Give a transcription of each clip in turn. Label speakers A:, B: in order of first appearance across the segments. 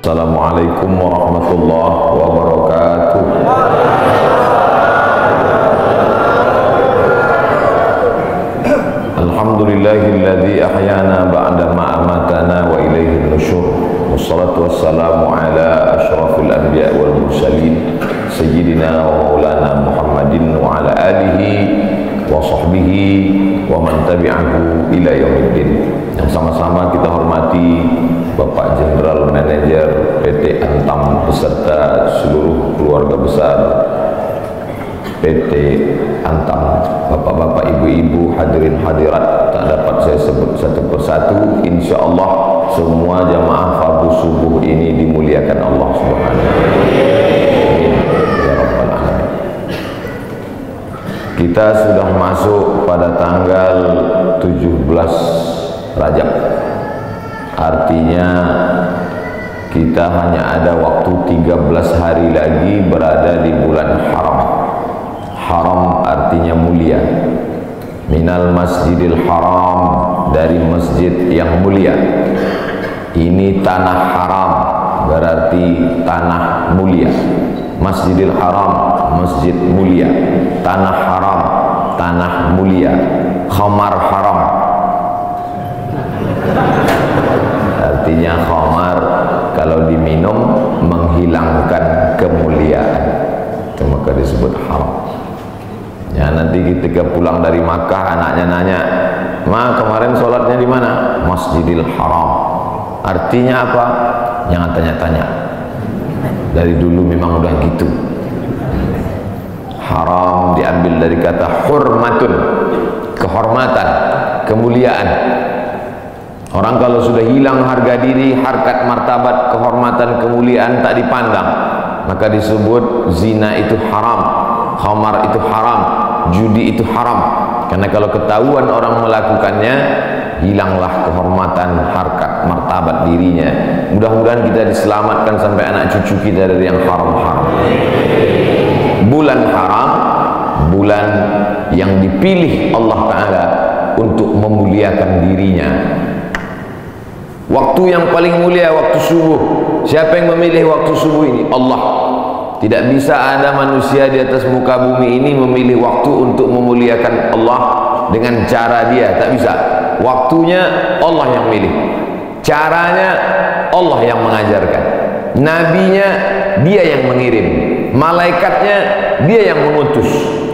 A: Assalamualaikum warahmatullahi wabarakatuh. Alhamdulillahilladzi ahyana ba'da ma amatana wa ilaihin nusyur. Wassalatu wassalamu ala asyrafil anbiya wal mursalin sayyidina wa maulana Muhammadin wa ala alihi wa sahbihi wa man tabi'ahu ila yaumiddin. Yang sama-sama kita hormati Bapak Jenderal Manajer PT Antam beserta seluruh keluarga besar PT Antam, bapak-bapak, ibu-ibu, hadirin hadirat, tak dapat saya sebut satu persatu. Insya Allah semua jamaah fardu subuh ini dimuliakan Allah Subhanahu wa Ta'ala. Ya Rabbal Alamin. Kita sudah masuk pada tanggal 17 Rajab. Artinya kita hanya ada waktu 13 hari lagi berada di bulan haram. Haram artinya mulia. Minal masjidil haram, dari masjid yang mulia. Ini tanah haram, berarti tanah mulia. Masjidil haram, masjid mulia. Tanah haram, tanah mulia. Khamar haram, artinya khamar kalau diminum menghilangkan kemuliaan, itu maka disebut haram. Ya, nanti ketika pulang dari Makkah anaknya nanya, "Ma, kemarin sholatnya di mana?" Masjidil Haram. Artinya apa? Jangan tanya-tanya. Dari dulu memang udah gitu. Haram diambil dari kata hurmatun, kehormatan, kemuliaan. Orang kalau sudah hilang harga diri, harkat, martabat, kehormatan, kemuliaan tak dipandang, maka disebut zina itu haram, khamar itu haram, judi itu haram. Karena kalau ketahuan orang melakukannya, hilanglah kehormatan, harkat, martabat dirinya. Mudah-mudahan kita diselamatkan sampai anak cucu kita dari yang haram-haram. Bulan haram, bulan yang dipilih Allah Ta'ala untuk memuliakan dirinya. Waktu yang paling mulia waktu subuh. Siapa yang memilih waktu subuh ini? Allah. Tidak bisa ada manusia di atas muka bumi ini memilih waktu untuk memuliakan Allah dengan cara dia. Tak bisa. Waktunya Allah yang milih, caranya Allah yang mengajarkan, nabinya dia yang mengirim, malaikatnya dia yang mengutus.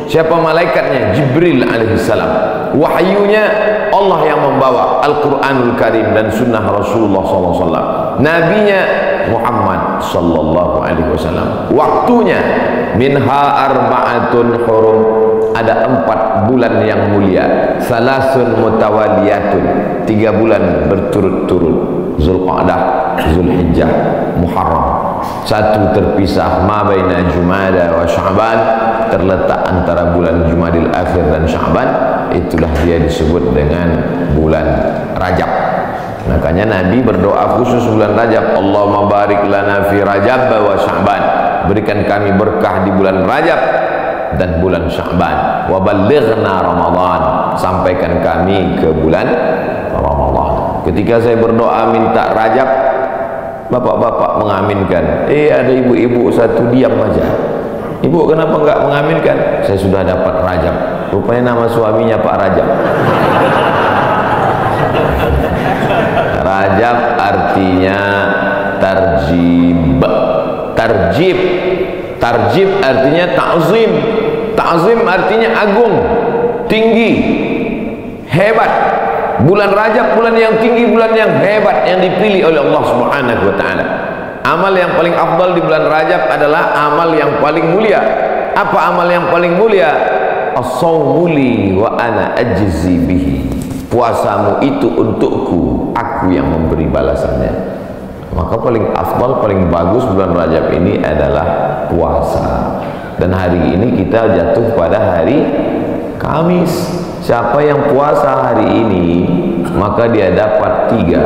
A: Siapa malaikatnya? Jibril alaihissalam. Wahyunya Allah yang membawa, Al-Quranul Karim dan sunnah Rasulullah SAW. Nabinya Muhammad sallallahu alaihi wasallam. Waktunya minha arba'atun hurum, ada 4 bulan yang mulia. Salasun mutawaliyatun, 3 bulan berturut-turut. Zulqa'dah, Zulhijjah, Muharram. 1 terpisah, ma baina Jumada wa Sya'ban, terletak antara bulan Jumadil Akhir dan Sya'ban. Itulah dia disebut dengan bulan Rajab. Makanya Nabi berdoa khusus bulan Rajab, Allahumma barik lana fi Rajab wa Sya'ban, berikan kami berkah di bulan Rajab dan bulan Sya'ban. Wa ballighna Ramadan, sampaikan kami ke bulan Ramadan. Ketika saya berdoa minta Rajab, bapak-bapak mengaminkan. Ada ibu-ibu satu diam aja. Ibu, kenapa enggak mengaminkan? Saya sudah dapat Rajab. Rupanya nama suaminya Pak Rajab. Rajab artinya tarjib. Tarjib, tarjib artinya ta'zim. Ta'zim artinya agung, tinggi, hebat. Bulan Rajab bulan yang tinggi, bulan yang hebat, yang dipilih oleh Allah Subhanahu wa Ta'ala. Amal yang paling afdal di bulan Rajab adalah amal yang paling mulia. Apa amal yang paling mulia? As-sawmu li wa ana ajzi bihi. Puasamu itu untukku, aku yang memberi balasannya. Maka paling afdal, paling bagus bulan Rajab ini adalah puasa. Dan hari ini kita jatuh pada hari Kamis. Siapa yang puasa hari ini, maka dia dapat 3.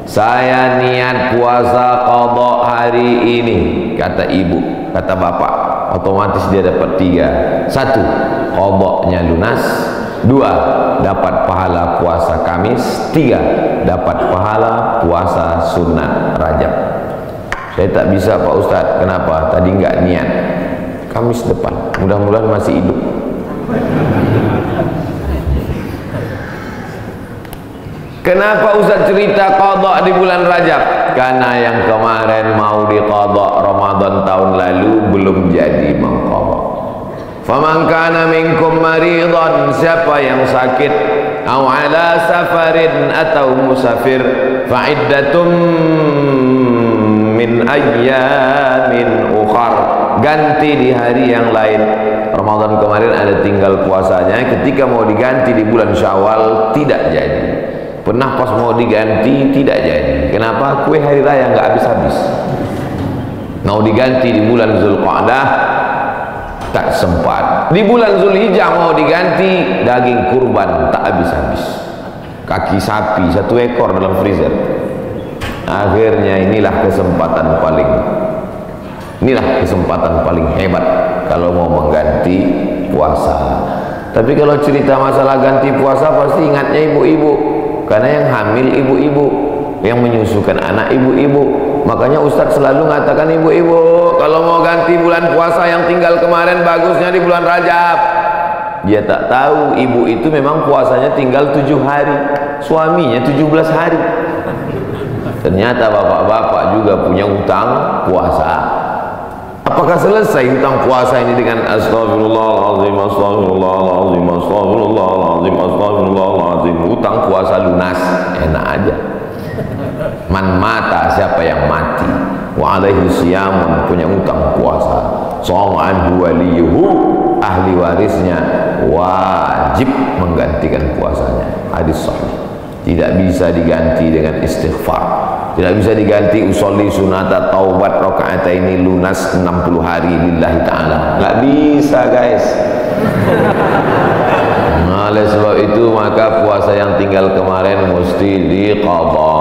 A: Saya niat puasa qadha hari ini, kata ibu, kata bapak, otomatis dia dapat 3. 1, qadhanya lunas. 2, dapat pahala puasa Kamis. 3, dapat pahala puasa sunat Rajab. Saya tak bisa Pak Ustadz. Kenapa? Tadi nggak niat. Kamis depan, mudah-mudahan masih hidup. Kenapa Ustaz cerita qadha di bulan Rajab? Karena yang kemarin mau diqadha Ramadan tahun lalu belum jadi mengqadha. Faman kana minkum maridan, siapa yang sakit, aw ala safarin atau musafir, fa iddatum min ayyamin ukhar, ganti di hari yang lain. Ramadan kemarin ada tinggal puasanya, ketika mau diganti di bulan Syawal tidak jadi. Pernah pas mau diganti tidak jadi. Kenapa? Kue hari raya nggak habis-habis. Mau diganti di bulan Zulqa'dah tak sempat. Di bulan Zulhijjah mau diganti, daging kurban tak habis-habis. Kaki sapi 1 ekor dalam freezer. Akhirnya inilah kesempatan paling hebat kalau mau mengganti puasa. Tapi kalau cerita masalah ganti puasa pasti ingatnya ibu-ibu. Karena yang hamil ibu-ibu, yang menyusukan anak ibu-ibu. Makanya Ustadz selalu mengatakan ibu-ibu, kalau mau ganti bulan puasa yang tinggal kemarin bagusnya di bulan Rajab. Dia tak tahu ibu itu memang puasanya tinggal 7 hari, suaminya 17 hari. Ternyata bapak-bapak juga punya utang puasa. Apakah selesai hutang puasa ini dengan astagfirullahaladzim, astagfirullahaladzim, astagfirullahaladzim, astagfirullahaladzim? Hutang puasa lunas, enak aja. Man mata, siapa yang mati, wa alaihi siyamun, punya hutang puasa, so'anhu waliyuhu, ahli warisnya wajib menggantikan puasanya. Hadis sahih. Tidak bisa diganti dengan istighfar. Tidak bisa diganti usolli sunata taubat rakaat ini lunas 60 hari lillahi ta'ala. Nggak bisa guys. Nah, oleh sebab itu maka puasa yang tinggal kemarin mesti diqadha.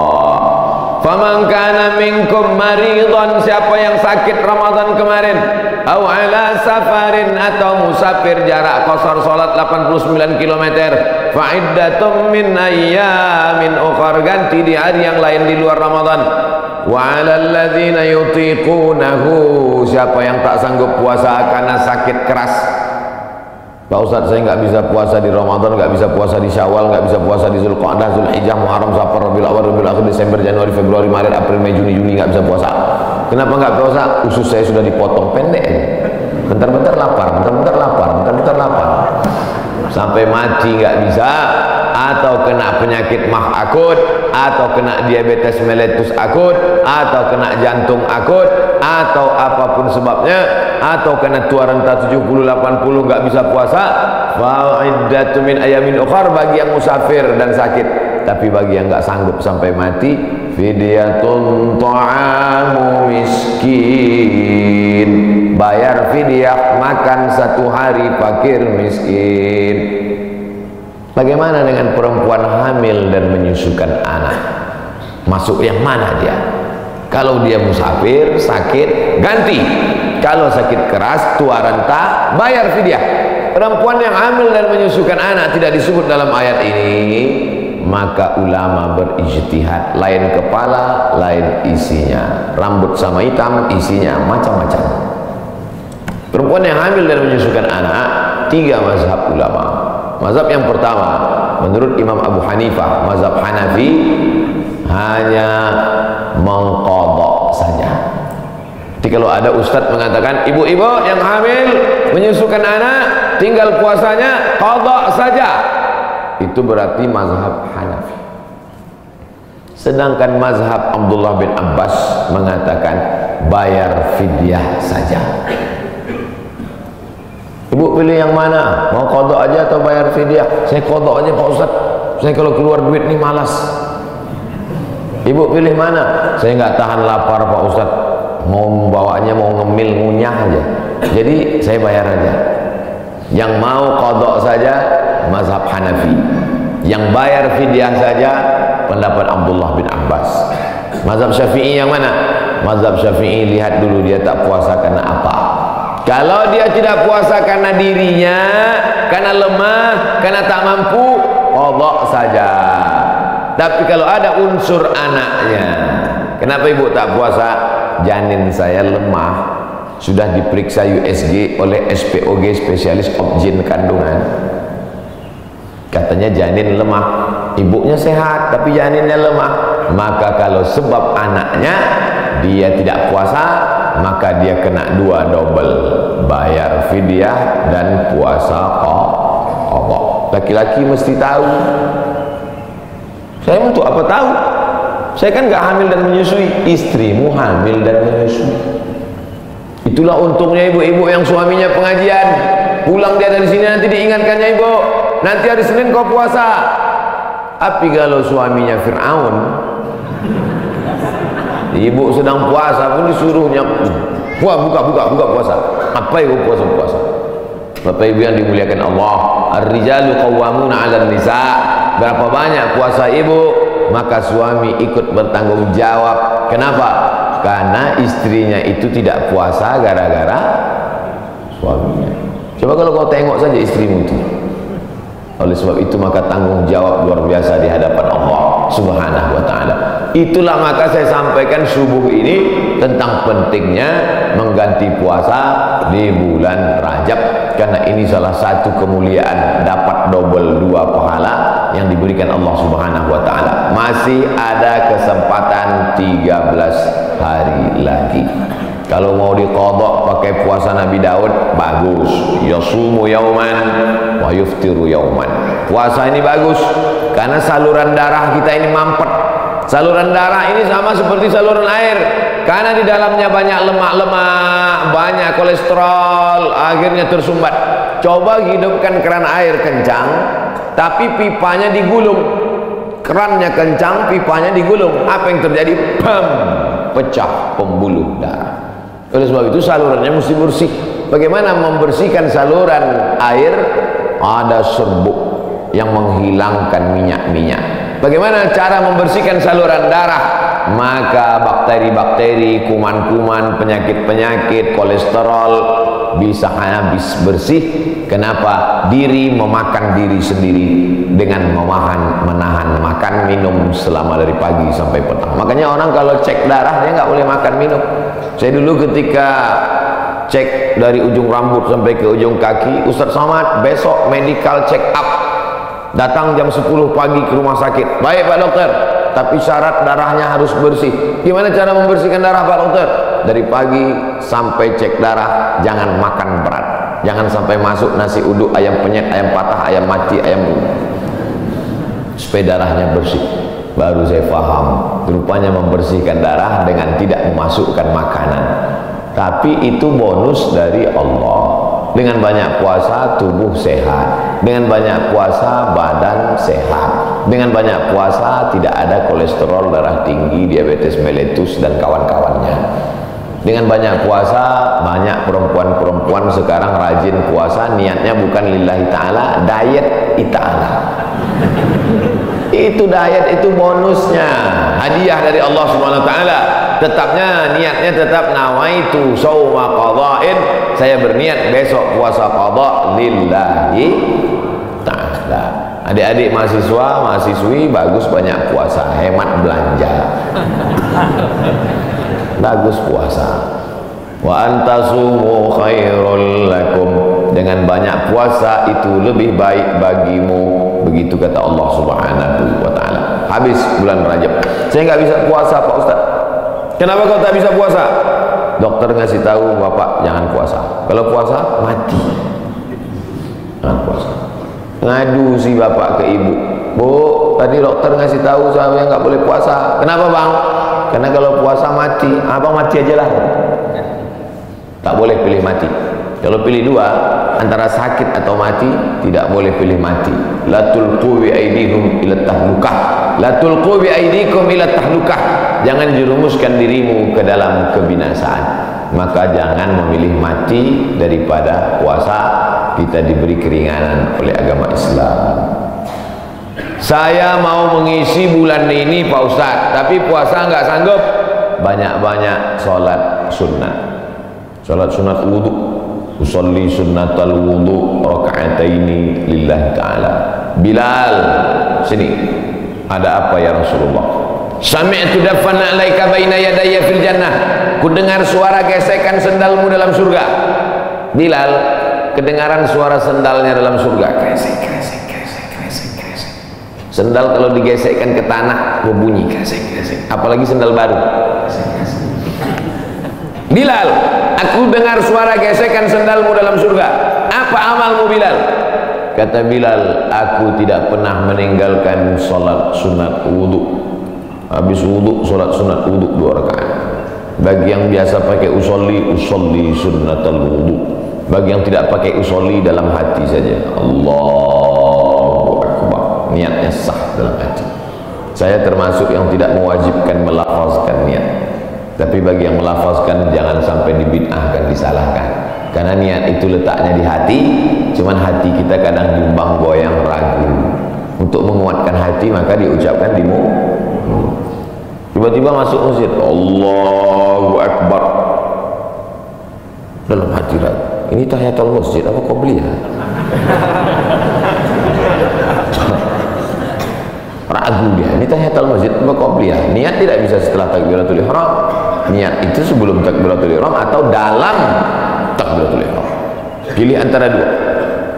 A: Faman kana minkum maridan, siapa yang sakit Ramadan kemarin, aw ala safarin, atau musafir jarak qasar salat 89 km, fa iddatum min ayyamin ukhar, ganti di hari yang lain di luar Ramadan. Wa 'alal ladzina yutiqunahu, siapa yang tak sanggup puasa karena sakit keras. Pak Ustadz, saya nggak bisa puasa di Ramadan, nggak bisa puasa di Syawal, nggak bisa puasa di Zulqa'dah, Zulhijjah, Muharram, Safar, Rabiul Awal, Rabiul Akhir, Desember, Januari, Februari, Maret, April, Mei, Juni, nggak bisa puasa. Kenapa nggak puasa? Usus saya sudah dipotong pendek. Bentar-bentar lapar, bentar-bentar lapar, bentar-bentar lapar. Sampai mati nggak bisa, atau kena penyakit mah akut, atau kena diabetes mellitus akut, atau kena jantung akut, atau apapun sebabnya, atau kena tua renta 70-80 nggak bisa puasa, fa'iddatu min ayamin ukhar, bagi yang musafir dan sakit. Tapi bagi yang nggak sanggup sampai mati, fidyatun ta'amu miskin, bayar fidyah, makan 1 hari fakir miskin. Bagaimana dengan perempuan hamil dan menyusukan anak? Masuk yang mana dia? Kalau dia musafir, sakit, ganti. Kalau sakit keras, tua renta, bayar fidyah. Perempuan yang hamil dan menyusukan anak tidak disebut dalam ayat ini, maka ulama berijtihad, lain kepala, lain isinya. Rambut sama hitam, isinya macam-macam. Perempuan yang hamil dan menyusukan anak, 3 mazhab ulama. Mazhab yang pertama, menurut Imam Abu Hanifah, mazhab Hanafi, hanya mengqadha saja. Jadi kalau ada ustadz mengatakan ibu-ibu yang hamil menyusukan anak tinggal puasanya qadha saja, itu berarti mazhab Hanafi. Sedangkan mazhab Abdullah bin Abbas mengatakan bayar fidyah saja. Ibu pilih yang mana? Mau qadha aja atau bayar fidyah? Saya qadha aja Pak Ustaz. Saya kalau keluar duit nih malas. Ibu pilih mana? Saya nggak tahan lapar Pak Ustaz. Mau membawanya mau ngemil ngunyah aja. Jadi saya bayar aja. Yang mau qadha saja mazhab Hanafi. Yang bayar fidyah saja pendapat Abdullah bin Abbas. Mazhab Syafi'i yang mana? Mazhab Syafi'i lihat dulu dia tak puasa karena apa. Kalau dia tidak puasa karena dirinya, karena lemah, karena tak mampu, qadha saja. Tapi kalau ada unsur anaknya, kenapa ibu tak puasa? janin saya lemah, sudah diperiksa USG oleh SPOG, spesialis obgyn kandungan, katanya janin lemah, ibunya sehat tapi janinnya lemah. Maka kalau sebab anaknya dia tidak puasa, maka dia kena 2 double, bayar fidyah dan puasa qadha. Laki-laki mesti tahu. Saya untuk apa tahu? Saya kan gak hamil dan menyusui, istrimu hamil dan menyusui. Itulah untungnya ibu-ibu yang suaminya pengajian, pulang dia dari sini nanti diingatkannya, ibu nanti hari Senin kau puasa. Tapi kalau suaminya Fir'aun, ibu sedang puasa pun disuruhnya buka puasa. Apa ibu puasa? Bapak ibu yang dimuliakan Allah, ar-rijalu qawwamuna 'alan nisa. Berapa banyak puasa ibu, maka suami ikut bertanggung jawab. Kenapa? Karena istrinya itu tidak puasa gara-gara suaminya. Coba kalau kau tengok saja istrimu itu. Oleh sebab itu maka tanggung jawab luar biasa di hadapan Allah Subhanahu wa ta'ala. Itulah maka saya sampaikan subuh ini tentang pentingnya mengganti puasa di bulan Rajab, karena ini salah satu kemuliaan, dapat double 2 pahala yang diberikan Allah Subhanahu wa ta'ala. Masih ada kesempatan 13 hari lagi. Kalau mau diqadha pakai puasa Nabi Daud, bagus. Yasumu yauman wa yuftiru yauman. Puasa ini bagus karena saluran darah kita ini mampet. Saluran darah ini sama seperti saluran air, karena di dalamnya banyak lemak-lemak, banyak kolesterol, akhirnya tersumbat. Coba hidupkan keran air kencang, tapi pipanya digulung. Kerannya kencang, pipanya digulung. Apa yang terjadi? Bam! Pecah pembuluh darah. Oleh sebab itu salurannya mesti bersih. Bagaimana membersihkan saluran air? Ada serbuk yang menghilangkan minyak-minyak. Bagaimana cara membersihkan saluran darah? Maka bakteri-bakteri, kuman-kuman, penyakit-penyakit, kolesterol bisa habis bersih. Kenapa? Diri memakan diri sendiri dengan menahan makan minum selama dari pagi sampai petang. Makanya orang kalau cek darah dia nggak boleh makan minum. Saya dulu ketika cek dari ujung rambut sampai ke ujung kaki, Ustaz Somad besok medical check up. Datang jam 10 pagi ke rumah sakit. Baik Pak Dokter, tapi syarat darahnya harus bersih. Gimana cara membersihkan darah Pak Dokter? Dari pagi sampai cek darah, jangan makan berat. Jangan sampai masuk nasi uduk, ayam penyet, ayam patah, ayam mati, ayam supaya darahnya bersih. Baru saya paham, rupanya membersihkan darah dengan tidak memasukkan makanan. Tapi itu bonus dari Allah. Dengan banyak puasa tubuh sehat, dengan banyak puasa badan sehat, dengan banyak puasa tidak ada kolesterol darah tinggi, diabetes mellitus dan kawan-kawannya. Dengan banyak puasa, banyak perempuan-perempuan sekarang rajin puasa, niatnya bukan lillahi ta'ala, diet ta'ala. Itu diet, itu bonusnya, hadiah dari Allah Subhanahu wa ta'ala. Tetapnya niatnya tetap nawaitu shauma qadha'in, saya berniat besok puasa qadha lillahi ta'ala. Adik-adik mahasiswa, mahasiswi bagus banyak puasa, hemat belanja. Bagus puasa. Wa antasumu khairul lakum, dengan banyak puasa itu lebih baik bagimu, begitu kata Allah Subhanahu wa ta'ala. Habis bulan Rajab, saya nggak bisa puasa Pak Ustaz. Kenapa kau tak bisa puasa? Dokter ngasih tahu Bapak jangan puasa. Kalau puasa mati. Jangan puasa. Ngadu si bapak ke ibu, Bu, tadi dokter ngasih tahu saya nggak boleh puasa. Kenapa Bang? Karena kalau puasa mati. Abang mati aja lah. Tak boleh pilih mati. Kalau pilih dua, antara sakit atau mati, tidak boleh pilih mati. La tulqu bi aydikum ila tahlukah. La tulqu bi aydikum ila tahlukah. Jangan jerumuskan dirimu ke dalam kebinasaan. Maka jangan memilih mati daripada puasa. Kita diberi keringanan oleh agama Islam. Saya mau mengisi bulan ini Pak Ustaz, tapi puasa nggak sanggup. Banyak-banyak sholat sunnah. Sholat sunat wudu. Usolli sunnatal wudu raka'ataini lillahi ta'ala. Bilal, sini. Ada apa ya Rasulullah? Sami'tu dafana alaika baina yadayya fil jannah. Aku dengar suara gesekan sendalmu dalam surga. Bilal, kedengaran suara sendalnya dalam surga. Gesek, gesek, gesek, gesek, gesek. Sendal kalau digesekkan ke tanah berbunyi gesek, gesek. Apalagi sendal baru. Gesek, gesek. Bilal, aku dengar suara gesekan sendalmu dalam surga. Apa amalmu Bilal? Kata Bilal, aku tidak pernah meninggalkan sholat sunat wudhu. Habis wudhu, sholat sunat wudhu 2 rakaat. Bagi yang biasa pakai usolli, usolli sunnatal wudhu. Bagi yang tidak pakai usolli, dalam hati saja. Allahu Akbar. Niatnya sah dalam hati. Saya termasuk yang tidak mewajibkan melafazkan niat. Tapi bagi yang melafazkan, jangan sampai dibid'ahkan, disalahkan. Karena niat itu letaknya di hati, cuman hati kita kadang bimbang, goyang, ragu. Untuk menguatkan hati, maka diucapkan di mulut. Tiba-tiba masuk masjid, Allahu Akbar. Dalam hati ragu, ini tahiyatul masjid apa qobliyah? Ragu dia, ini tahiyatul masjid apa qobliyah? Niat tidak bisa setelah takbiratul ihram. Niat itu sebelum takbiratul ihram atau dalam takbiratul ihram. Pilih antara dua.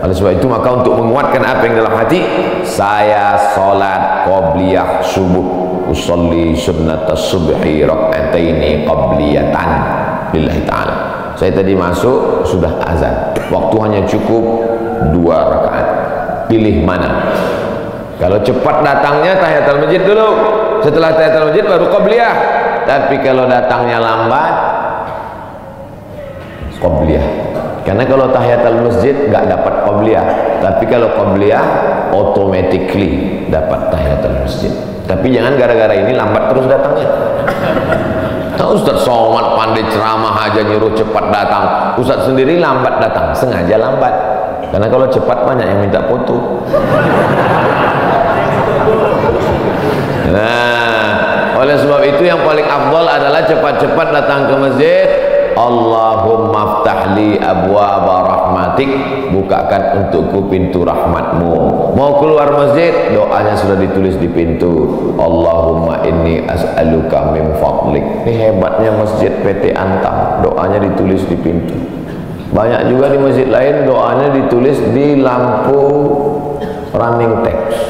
A: Oleh sebab itu, maka untuk menguatkan apa yang dalam hati, saya sholat qobliyah subuh, usolli sunnatas subhi rak'ataini qabliyatan lillahi ta'ala. Saya tadi masuk sudah azan, waktu hanya cukup 2 rakaat. Pilih mana? Kalau cepat datangnya tahiyatul masjid dulu, setelah tahiyatul masjid baru qabliyah. Tapi kalau datangnya lambat, qabliyah. Karena kalau tahiyatul masjid nggak dapat qabliyah, tapi kalau qabliyah automatically dapat tahiyatul masjid. Tapi jangan gara-gara ini lambat terus datangnya. Nah, Ustaz Somad pandai ceramah aja nyuruh cepat datang, Ustaz sendiri lambat datang, sengaja lambat. Karena kalau cepat banyak yang minta foto. Nah, oleh sebab itu yang paling afdal adalah cepat-cepat datang ke masjid. Allahumma ftahli abwaba rahmatik, bukakan untukku pintu rahmatmu. Mau keluar masjid, doanya sudah ditulis di pintu. Allahumma inni as'aluka min fadlik. Ini hebatnya masjid PT Antam, doanya ditulis di pintu. Banyak juga di masjid lain doanya ditulis di lampu running text.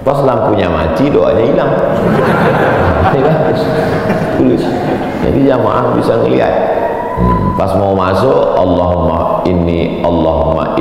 A: Pas lampunya mati, doanya hilang. Tulis. Jadi jamaah bisa ngelihat. Pas mau masuk, Allahumma inni, Allahumma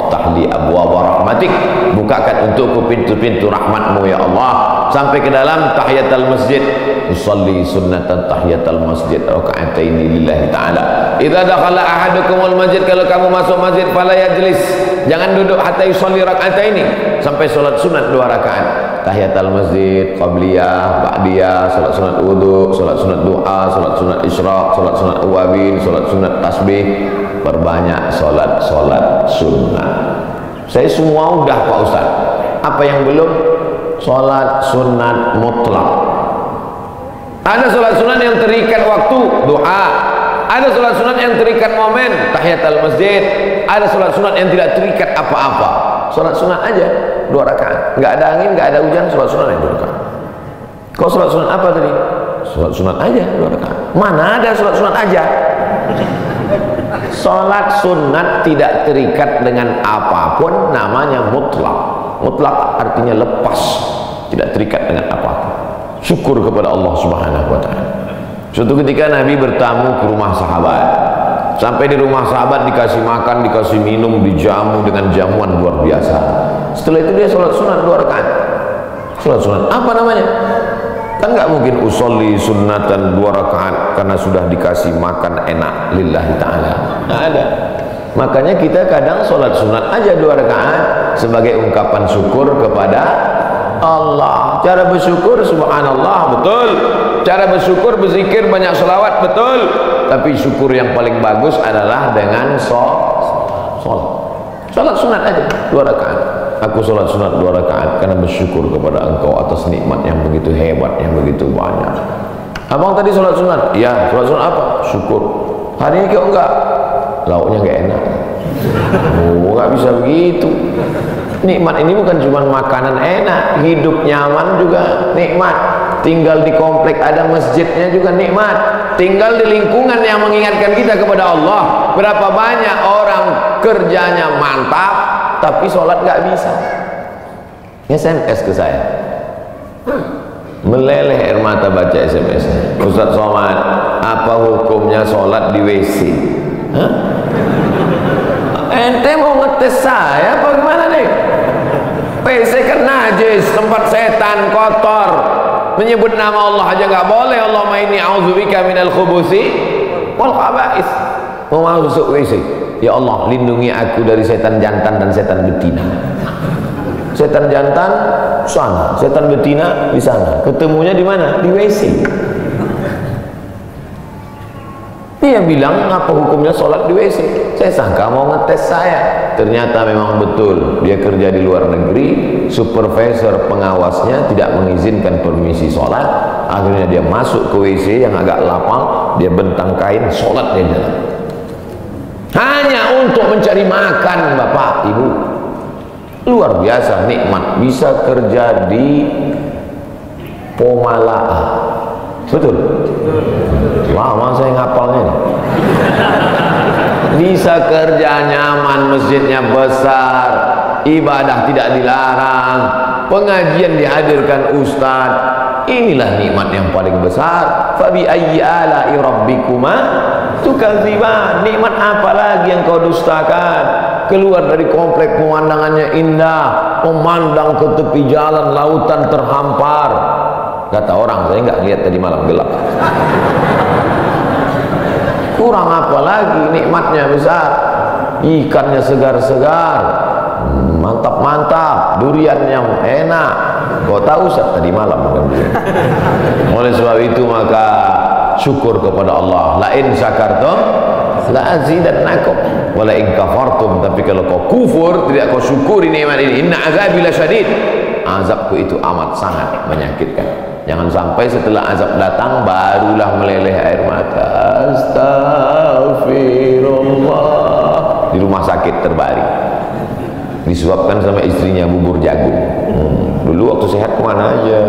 A: ftahli abwaba rahmatik, bukakan untukku pintu-pintu rahmatmu ya Allah. Sampai ke dalam tahiyatul masjid, usolli sunnatan tahiyatul masjid raka'ataini lillahi ta'ala. Idza dakhala ahadukumul masjid, kalau kamu masuk masjid, fala yajlis, jangan duduk hatta yusolli raka'ataini, sampai salat sunat 2 rakaat. Tahiyatul masjid, qabliyah, ba'diyah, salat sunat wudu, salat sunat duha, salat sunat isyraq, salat sunat awabin, salat sunat tasbih. Perbanyak salat sunnah. Saya semua udah Pak Ustaz. Apa yang belum? Salat sunat mutlak. Ada salat sunat yang terikat waktu, duha. Ada salat sunat yang terikat momen, tahiyatul masjid. Ada salat sunat yang tidak terikat apa-apa. Salat sunat aja 2 rakaat. Enggak ada angin, enggak ada hujan, salat sunat aja 2 rakaat. Kau salat sunat apa tadi? Salat sunat aja 2 rakaat. Mana ada salat sunat aja? Salat sunat tidak terikat dengan apapun, namanya mutlak. Mutlak artinya lepas, tidak terikat dengan apapun. Syukur kepada Allah Subhanahu wa taala. Suatu ketika Nabi bertamu ke rumah sahabat. Sampai di rumah sahabat dikasih makan, dikasih minum, dijamu dengan jamuan luar biasa. Setelah itu dia sholat sunat 2 rakaat. Sholat sunat apa namanya? Kan nggak mungkin usolli sunnatan 2 rakaat karena sudah dikasih makan enak lillahi ta'ala. Nggak ada. Makanya kita kadang sholat sunat aja 2 rakaat sebagai ungkapan syukur kepada Allah. Cara bersyukur subhanallah, betul. Cara bersyukur berzikir banyak selawat, betul. Tapi syukur yang paling bagus adalah dengan sholat. Sholat sunat aja 2 rakaat. Aku sholat sunat 2 rakaat karena bersyukur kepada Engkau atas nikmat yang begitu hebat, yang begitu banyak. Abang tadi sholat sunat? Ya, sholat sunat apa? Syukur. Hari ini kok enggak? Lauknya enggak enak. Oh, enggak bisa begitu. Nikmat ini bukan cuma makanan enak, hidup nyaman juga nikmat. tinggal di komplek ada masjidnya juga nikmat, tinggal di lingkungan yang mengingatkan kita kepada Allah. Berapa banyak orang kerjanya mantap tapi sholat gak bisa. SMS ke saya, meleleh air mata baca SMS. Ustaz Somad, apa hukumnya sholat di WC? Hah? Ente mau ngetes saya apa gimana nih? WC kan najis, tempat setan, kotor. Menyebut nama Allah aja nggak boleh. Allahumma inni a'udzubika minal khubusi wal khaba'is. Mau masuk WC, ya Allah lindungi aku dari setan jantan dan setan betina. Setan jantan sana, setan betina di sana. Ketemunya di mana? Di WC. Dia bilang apa hukumnya sholat di WC. Saya sangka mau ngetes saya, ternyata memang betul dia kerja di luar negeri, supervisor pengawasnya tidak mengizinkan permisi sholat. Akhirnya dia masuk ke WC yang agak lapang, dia bentang kain, sholat di dalam, hanya untuk mencari makan. Bapak Ibu, luar biasa nikmat bisa kerja di Pomalaa. Betul? Lama saya ngapalnya nih. Bisa kerja nyaman, masjidnya besar, ibadah tidak dilarang, pengajian dihadirkan ustaz. Inilah nikmat yang paling besar. Fabi ayyi ala'i rabbikuma tukadziban. Nikmat apa lagi yang kau dustakan? Keluar dari komplek pemandangannya indah, memandang ke tepi jalan, lautan terhampar. Kata orang, saya nggak lihat tadi malam gelap. Kurang apa lagi, nikmatnya besar. Ikannya segar-segar, mantap-mantap, duriannya enak. Kau tahu Ustaz tadi malam bukan durian. Oleh sebab itu maka syukur kepada Allah. La in syakartum la azidannakum wa la in kafartum. Tapi kalau kau kufur, tidak kau syukuri nikmat ini, inna azabi lasyadid. Azabku itu amat sangat menyakitkan. Jangan sampai setelah azab datang barulah meleleh air mata. Astagfirullah. Di rumah sakit terbaring, disuapkan sama istrinya bubur jagung. Dulu waktu sehat kemana aja.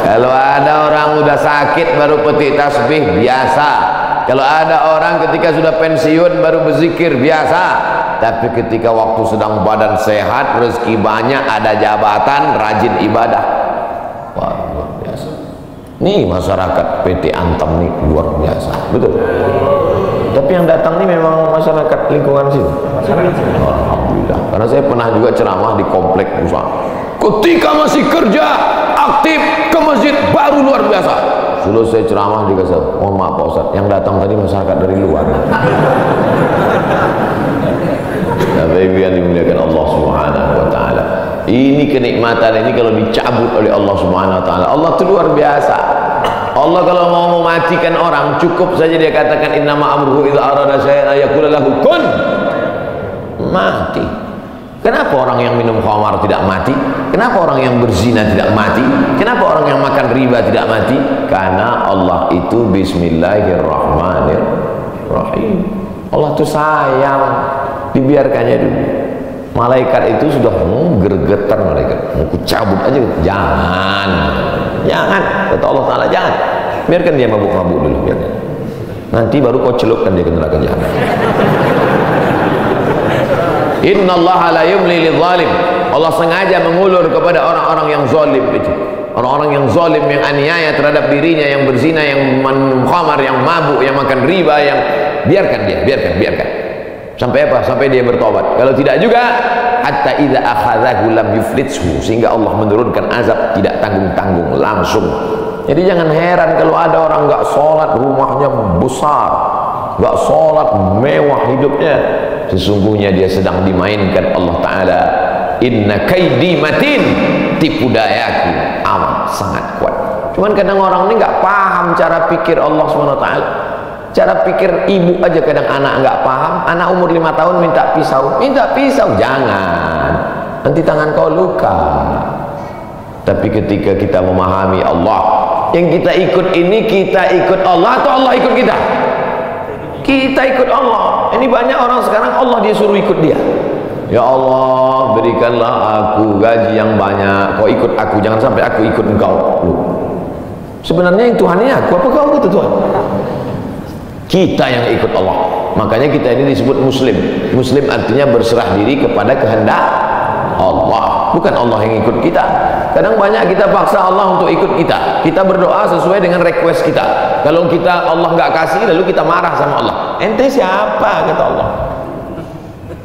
A: Kalau ada orang udah sakit baru petik tasbih, biasa. Kalau ada orang ketika sudah pensiun baru berzikir, biasa. Tapi ketika waktu sedang badan sehat, rezeki banyak, ada jabatan, rajin ibadah, wah luar biasa. Nih masyarakat PT Antam nih luar biasa, betul. Tapi yang datang nih memang masyarakat lingkungan sini. Alhamdulillah. Karena saya pernah juga ceramah di komplek usaha. Ketika masih kerja aktif ke masjid baru luar biasa. Selesai ceramah dikasih, mohon maaf Pak Ustaz, yang datang tadi masyarakat dari luar. Bapak-ibu yang dimuliakan Allah Subhanahu wa taala. Ini kenikmatan ini kalau dicabut oleh Allah Subhanahu wa taala, Allah itu luar biasa. Allah kalau mau mematikan orang cukup saja dia katakan innama amruhu idza arada syai'an ayaqula lahu kun, mati. Kenapa orang yang minum khamar tidak mati? Kenapa orang yang berzina tidak mati? Kenapa orang yang makan riba tidak mati? Karena Allah itu bismillahirrahmanirrahim. Allah itu sayang, dibiarkannya dulu. Malaikat itu sudah gergetar, malaikat mau cabut aja. Jangan, kata Allah Ta'ala, jangan, biarkan dia mabuk-mabuk dulu, biarkan. Nanti baru kau celupkan dia ke neraka jahanam. Innallaha la yumli lidzalim. Allah sengaja mengulur kepada orang-orang yang zalim itu. Orang-orang yang zalim, yang aniaya terhadap dirinya, yang berzina, yang minum khamar, yang mabuk, yang makan riba, yang biarkan dia, biarkan. Sampai apa? Sampai dia bertobat. Kalau tidak juga, hatta idza akhadhahu lam yuflithu, sehingga Allah menurunkan azab tidak tanggung-tanggung, langsung. Jadi jangan heran kalau ada orang enggak sholat, rumahnya besar, enggak sholat, mewah hidupnya, sesungguhnya dia sedang dimainkan Allah Ta'ala. Inna kaidi matin, tipu dayaku amat sangat kuat. Cuman kadang orang ini enggak paham cara pikir Allah SWT. Cara pikir ibu aja kadang anak enggak paham. Anak umur 5 tahun minta pisau, jangan, nanti tangan kau luka. Tapi ketika kita memahami Allah, yang kita ikut ini, kita ikut Allah atau Allah ikut kita? Kita ikut Allah. Ini banyak orang sekarang Allah dia suruh ikut dia. Ya Allah, berikanlah aku gaji yang banyak, kau ikut aku, jangan sampai aku ikut engkau. Loh, sebenarnya yang Tuhannya aku, apa kau kata Tuhan? Kita yang ikut Allah. Makanya kita ini disebut muslim. Muslim artinya berserah diri kepada kehendak Allah, bukan Allah yang ikut kita. Kadang banyak kita paksa Allah untuk ikut kita. Kita berdoa sesuai dengan request kita. Kalau kita Allah nggak kasih, lalu kita marah sama Allah. Ente siapa, kata Allah.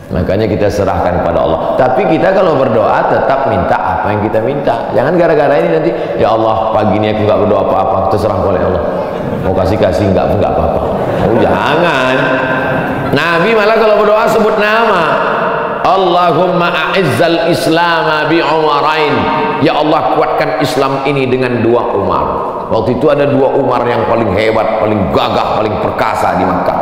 A: Makanya kita serahkan pada Allah. Tapi kita kalau berdoa tetap minta apa yang kita minta. Jangan gara-gara ini nanti, ya Allah pagi ini aku nggak berdoa apa-apa, terserah oleh Allah. Mau kasih nggak apa-apa. Oh, jangan. Nabi malah kalau berdoa sebut nama. Allahumma a'izzal Islam bi Umarain. Ya Allah kuatkan Islam ini dengan 2 Umar. Waktu itu ada 2 Umar yang paling hebat, paling gagah, paling perkasa di Makkah.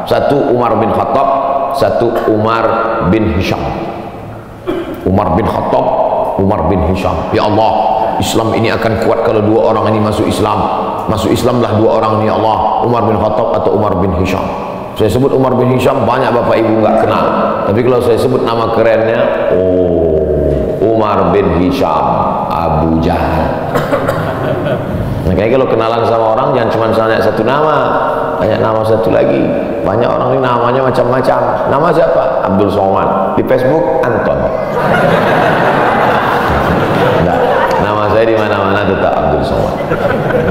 A: Satu Umar bin Khattab, satu Umar bin Hisham. Umar bin Khattab, Umar bin Hisham. Ya Allah, Islam ini akan kuat kalau 2 orang ini masuk Islam. Masuk Islamlah 2 orang ini, ya Allah. Umar bin Khattab atau Umar bin Hisham. Saya sebut Umar bin Hisham, banyak bapak ibu nggak kenal. Tapi kalau saya sebut nama kerennya, oh, Umar bin Hisham, Abu Jahal. Makanya kalau kenalan sama orang jangan cuma tanya satu nama, tanya nama satu lagi. Banyak orang ini namanya macam-macam. Nama siapa? Abdul Somad. Di Facebook Anton. Nah, nama saya di mana-mana tetap Abdul Somad.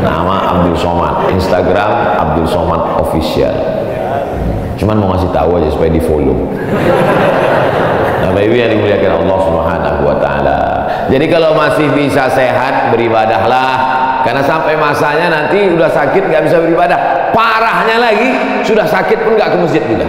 A: Nama Abdul Somad. Instagram Abdul Somad Official. Cuman mau ngasih tahu aja supaya di follow. Nah, Bapak Ibu yang dimuliakan Allah Subhanahu wa taala. Jadi kalau masih bisa sehat, beribadahlah. Karena sampai masanya nanti udah sakit nggak bisa beribadah. Parahnya lagi sudah sakit pun nggak ke masjid juga.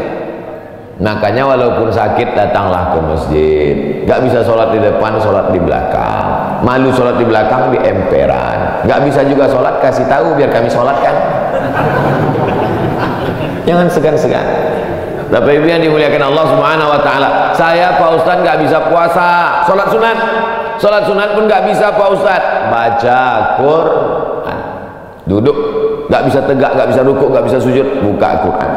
A: Makanya walaupun sakit datanglah ke masjid. Nggak bisa sholat di depan, sholat di belakang. Malu sholat di belakang di emperan. Nggak bisa juga sholat, kasih tahu biar kami sholatkan. Jangan segan-segan. Bapak Ibu yang dimuliakan Allah Subhanahu wa taala. Saya Pak Ustaz nggak bisa puasa, sholat sunat. Sholat sunat pun nggak bisa Pak Ustaz. Baca Quran. Duduk, nggak bisa tegak, nggak bisa rukuk, nggak bisa sujud, buka Quran.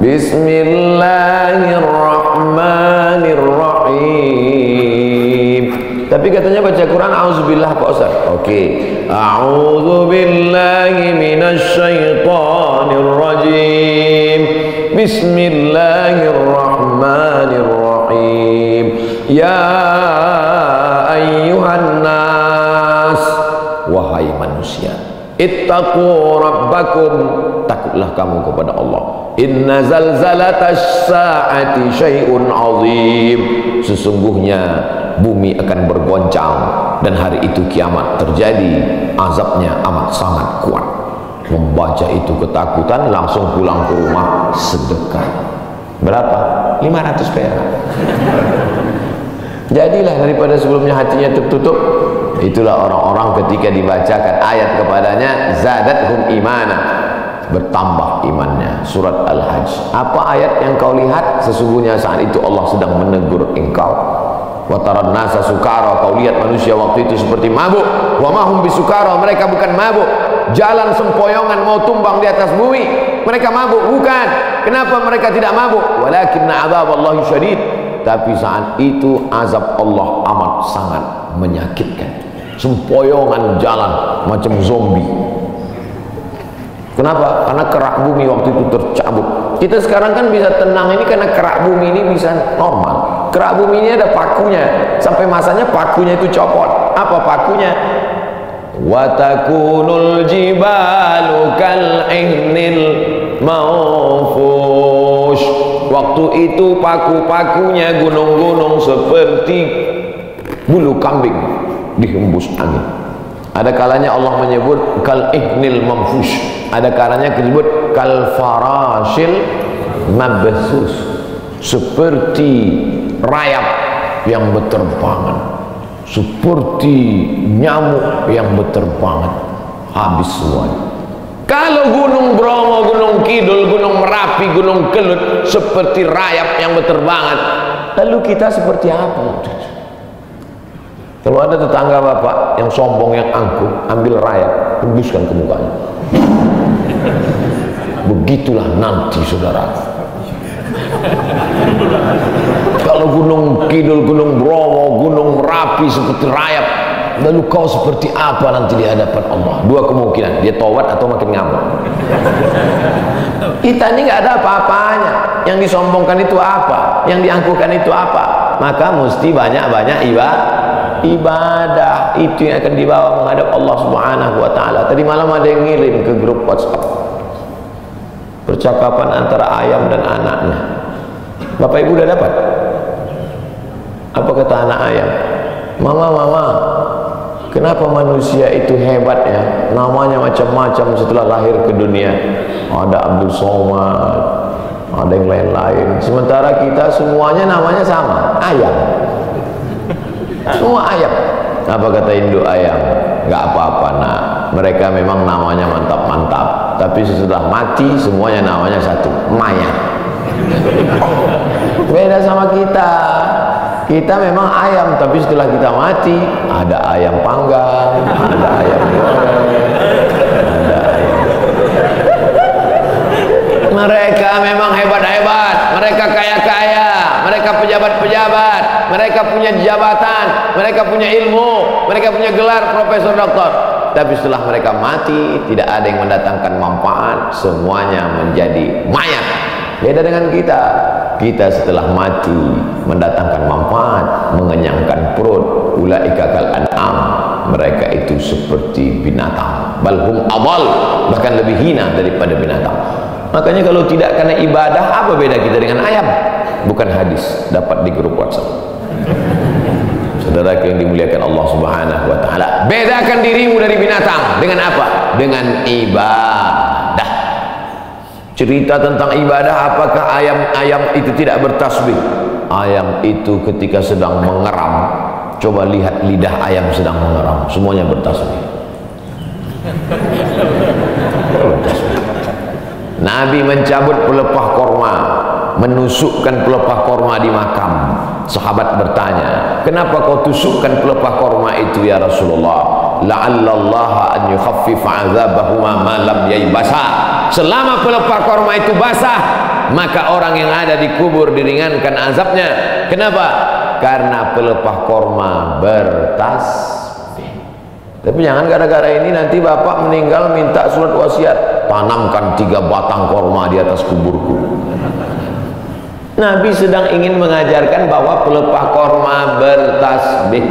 A: Bismillahirrahmanirrahim. Tapi katanya baca Quran auzubillah Pak Ustaz. Oke. A'udzubillahi minasyaitonir rajim. Bismillahirrahmanirrahim. Ya ayyuhan nas, wahai manusia, ittaqu rabbakum, takutlah kamu kepada Allah. Inna zalzalatas saati syai'un azim. Sesungguhnya bumi akan bergoncang dan hari itu kiamat terjadi, azabnya amat sangat kuat. Membaca itu ketakutan, langsung pulang ke rumah sedekah. Berapa? 500 perak. Jadilah daripada sebelumnya hatinya tertutup. Itulah orang-orang ketika dibacakan ayat kepadanya, zadathum imana, bertambah imannya. Surat Al-Hajj. Apa ayat yang kau lihat? Sesungguhnya saat itu Allah sedang menegur engkau. Wa taran nasa sukara, kau lihat manusia waktu itu seperti mabuk. Wa mahum bisukara, mereka bukan mabuk. Jalan sempoyongan mau tumbang di atas bumi, mereka mabuk? Bukan. Kenapa mereka tidak mabuk? Walakinna adzaballahi syadid. Tapi saat itu azab Allah amat sangat menyakitkan. Sempoyongan jalan macam zombie. Kenapa? Karena kerak bumi waktu itu tercabut. Kita sekarang kan bisa tenang ini karena kerak bumi ini bisa normal. Kerak bumi ini ada pakunya. Sampai masanya pakunya itu copot. Apa pakunya? Wa takunul jibalu kal ihnil manfush. Waktu itu paku-pakunya gunung-gunung seperti bulu kambing dihembus angin. Ada kalanya Allah menyebut kal ihnil manfush. Ada kalanya disebut kal farashil mabthus, seperti rayap yang berterbangan, seperti nyamuk yang berterbangan, habis semuanya. Kalau Gunung Bromo, Gunung Kidul, Gunung Merapi, Gunung Kelut seperti rayap yang berterbangan, lalu kita seperti apa? Kalau ada tetangga bapak yang sombong, yang angkuh, ambil rayap, hembuskan ke mukanya. Begitulah nanti saudara. Kalau Gunung Kidul, Gunung Bromo, Gunung Merapi seperti rayap, lalu kau seperti apa nanti di hadapan Allah? Dua kemungkinan, dia taubat atau makin ngamuk. Kita ini nggak ada apa-apanya. Yang disombongkan itu apa? Yang diangkuhkan itu apa? Maka mesti banyak-banyak ibadah. Itu yang akan dibawa menghadap Allah Subhanahu wa Ta'ala. Tadi malam ada yang ngirim ke grup WhatsApp percakapan antara ayam dan anaknya. Bapak Ibu udah dapat? Apa kata anak ayam? Mama, kenapa manusia itu hebat ya? Namanya macam-macam setelah lahir ke dunia. Ada Abdul Somad, ada yang lain-lain. Sementara kita semuanya namanya sama, ayam. Semua ayam. Apa kata induk ayam? Gak apa-apa nak. Mereka memang namanya mantap-mantap. Tapi setelah mati semuanya namanya satu, mayat. Beda sama kita. Kita memang ayam, tapi setelah kita mati ada ayam panggang, ada ayam goreng, ada ayam. Mereka memang hebat-hebat, mereka kaya-kaya, mereka pejabat-pejabat, mereka punya jabatan, mereka punya ilmu, mereka punya gelar profesor doktor. Tapi setelah mereka mati tidak ada yang mendatangkan manfaat, semuanya menjadi mayat. Beda dengan kita. Kita setelah mati mendatangkan manfaat, mengenyangkan perut. Ulaika kal an'am, mereka itu seperti binatang. Balhum adall, bahkan lebih hina daripada binatang. Makanya kalau tidak karena ibadah, apa beda kita dengan ayam? Bukan hadis, dapat di grup WhatsApp. Saudara yang dimuliakan Allah Subhanahu wa Ta'ala, bedakan dirimu dari binatang dengan apa? Dengan ibadah. Cerita tentang ibadah, apakah ayam itu tidak bertasbih? Ayam itu ketika sedang mengeram, coba lihat lidah ayam sedang mengeram, semuanya bertasbih. Nabi mencabut pelepah korma, menusukkan pelepah korma di makam. Sahabat bertanya, kenapa kau tusukkan pelepah korma itu ya Rasulullah? La'allallaha an yukhaffifa 'adzabahuma ma lam yaybasa. Selama pelepah korma itu basah, maka orang yang ada di kubur diringankan azabnya. Kenapa? Karena pelepah korma bertasbih. Tapi jangan gara-gara ini nanti bapak meninggal minta surat wasiat, tanamkan 3 batang korma di atas kuburku. Nabi sedang ingin mengajarkan bahwa pelepah korma bertasbih.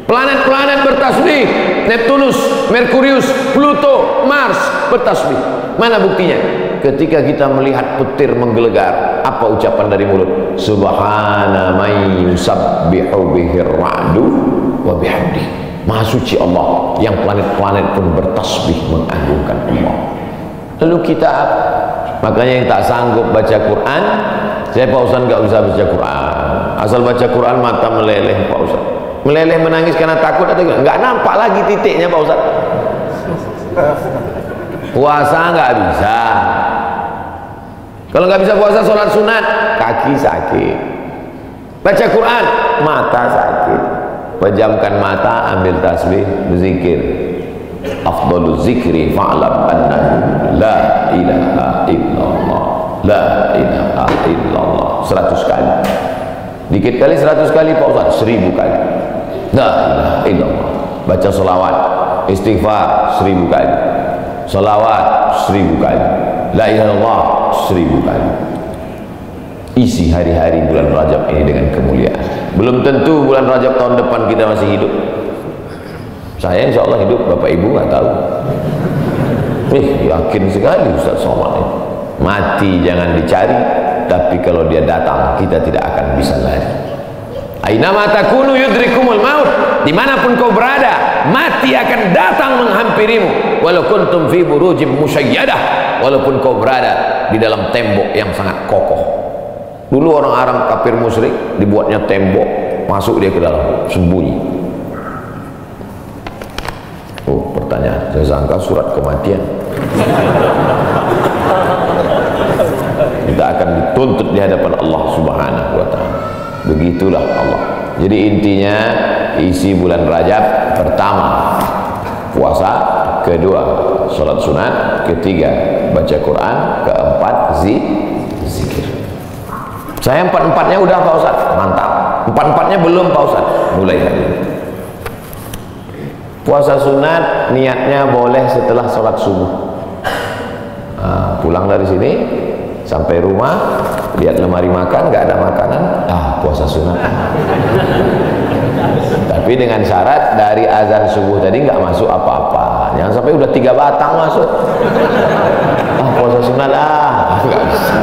A: Planet-planet bertasbih, Neptunus, Merkurius, Pluto, Mars bertasbih. Mana buktinya? Ketika kita melihat petir menggelegar, apa ucapan dari mulut? Subhana may yusabbihu bihir ra'du wa bihamdi. Maha suci Allah, yang planet-planet pun bertasbih mengagungkan Allah. Lalu kita apa? Makanya yang tak sanggup baca Quran, saya Pak Ustaz nggak usah baca Quran. Asal baca Quran mata meleleh Pak Ustaz. Meleleh menangis karena takut atau nggak nampak lagi titiknya Pak Ustaz. Puasa nggak bisa. Kalau nggak bisa puasa, sholat sunat, kaki sakit. Baca Quran, mata sakit. Pejamkan mata, ambil tasbih, berzikir. Afdhalu zikri fa'lam annahu la ilaha illallah, la ilaha illallah. 100 kali. Dikit kali 100 kali Pak Ustaz, 1000 kali. La ilaha illallah. Baca selawat, istighfar 1000 kali. Selawat 1000 kali. La ilaha illallah 1000 kali. Isi hari-hari bulan Rajab ini dengan kemuliaan. Belum tentu bulan Rajab tahun depan kita masih hidup. Saya insya Allah hidup, Bapak Ibu nggak tahu. Yakin sekali Ustaz Somad ini. Mati jangan dicari, tapi kalau dia datang kita tidak akan bisa lari. Ainama takunu yudrikumul maut. Dimanapun kau berada, mati akan datang menghampirimu. Walau kuntum fi burujim musyayyadah, walaupun kau berada di dalam tembok yang sangat kokoh. Dulu orang Arab kafir musyrik dibuatnya tembok, masuk dia ke dalam, sembunyi. Oh, pertanyaan, saya sangka surat kematian. Kita akan dituntut di hadapan Allah Subhanahu wa Ta'ala. Begitulah Allah. Jadi intinya, isi bulan Rajab, pertama puasa, kedua salat sunat, ketiga baca Quran, keempat zikir. Saya empat-empatnya udah Pak Ustaz. Mantap. Empat-empatnya belum Pak Ustaz. Mulai lagi. Puasa sunat niatnya boleh setelah sholat subuh. Pulang dari sini sampai rumah, lihat lemari makan, nggak ada makanan, puasa sunat. Tapi dengan syarat dari azan subuh tadi nggak masuk apa-apa. Jangan sampai udah 3 batang masuk. Puasa sunat nggak bisa.